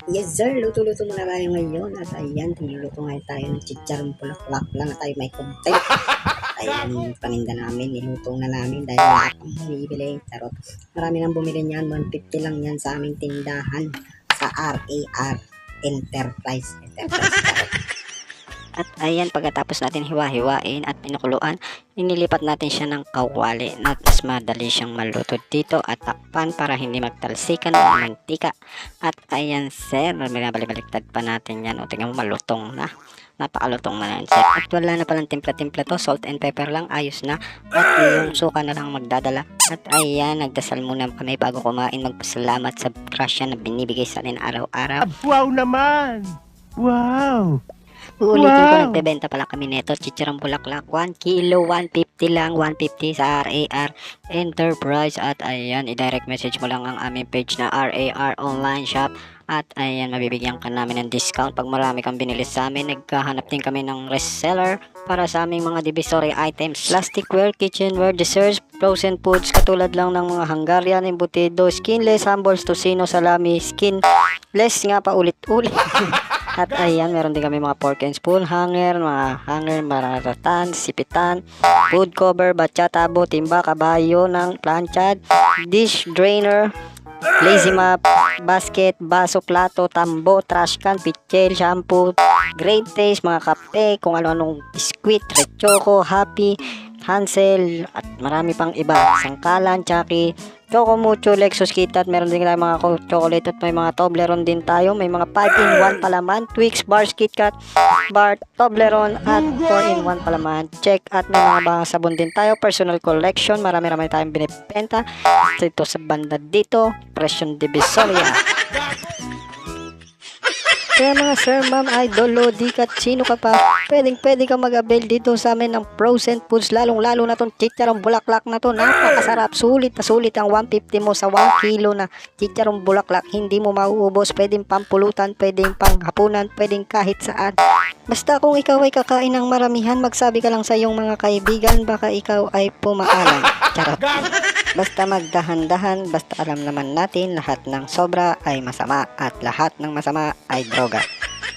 Yes sir, luto-luto muna tayo ngayon at ayan, niluluto ngayon tayo ng chicharong bulaklak lang at tayo may content. Ayan, paninda namin, niluto na namin dahil wala akong bumibili. Charot. Marami nang bumili niyan, 150 lang yan sa aming tindahan sa RAR Enterprise. Charot. At ayan, pagkatapos natin hiwa-hiwain at pinakuluan, inilipat natin siya ng kawali na mas madali siyang maluto dito at takpan para hindi magtalsikan ng mantika. At ayan sir, binabalik-baliktad pa natin yan. O tingnan mo, malutong na. Napakalutong na yan sir. At wala na palang timpla-timpla to, salt and pepper lang, ayos na. At yung suka na lang magdadala. At ayan, nagdasal muna kami bago kumain, magpasalamat sa grasya na binibigay sa atin araw-araw. Wow naman! Wow! Uulitin ko, Wow! nagbebenta pala kami nito, chicharong bulaklak, 1 kilo, 150 lang, 150 sa RAR Enterprise. At ayan, i-direct message mo lang ang aming page na RAR Online Shop. At ayan, mabibigyan ka namin ng discount pag marami kang binili sa amin. Nagkahanap din kami ng reseller para sa aming mga divisory items, plasticware, kitchenware, desserts, frozen foods katulad lang ng mga Hungarian, embutido, skinless, humbles, tocino, salami, skinless nga pa ulit-ulit. At ayan, meron din kami mga fork and spoon, hanger, mararatan, sipitan, food cover, batsyatabo, timba, kabayo ng planchad, dish drainer, lazy map, basket, baso, plato, tambo, trash can, pitchel, shampoo, great taste, mga kape, kung ano-anong biskwit, red choco, happy, Hansel, at marami pang iba, sangkalan, Chucky, Choco Mucho, Lexus, KitKat, meron din tayo mga chocolate at may mga Toblerone din tayo, may mga 5-in-1 palaman, Twix, bars, KitKat, bar, Toblerone at 4-in-1 palaman, check. At may mga bang sabon din tayo, personal collection, marami-rami tayong binibenta dito sa banda dito, Presyon Divisoria. Kaya mga sir, ma'am, idol, lodi, kat sino ka pa, pwede ka mag-avail dito sa amin ng frozen foods, lalong-lalo na tong chicharong bulaklak na to. Napakasarap, sulit na sulit ang 150 mo sa 1 kilo na chicharong bulaklak. Hindi mo mauubos, pwedeng pampulutan, pwedeng panghapunan, pwedeng kahit saan. Basta kung ikaw ay kakain ng maramihan, magsabi ka lang sa iyong mga kaibigan, baka ikaw ay pumaalam. Charot. Basta magdahan-dahan, basta alam naman natin lahat ng sobra ay masama at lahat ng masama ay droga.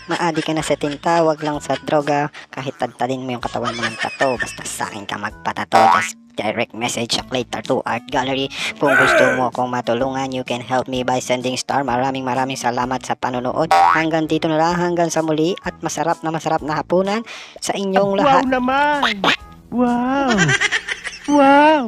Maadi ka na sa tinta, wag lang sa droga. Kahit tadtadin mo yung katawan mo ng tato, basta sa akin ka magpatato. Just direct message sa Clay Tattoo Art Gallery. Kung gusto mo akong matulungan, you can help me by sending star. Maraming salamat sa panonood. Hanggang dito na lang, hanggang sa muli, at masarap na hapunan sa inyong lahat. Wow naman! Wow! Wow!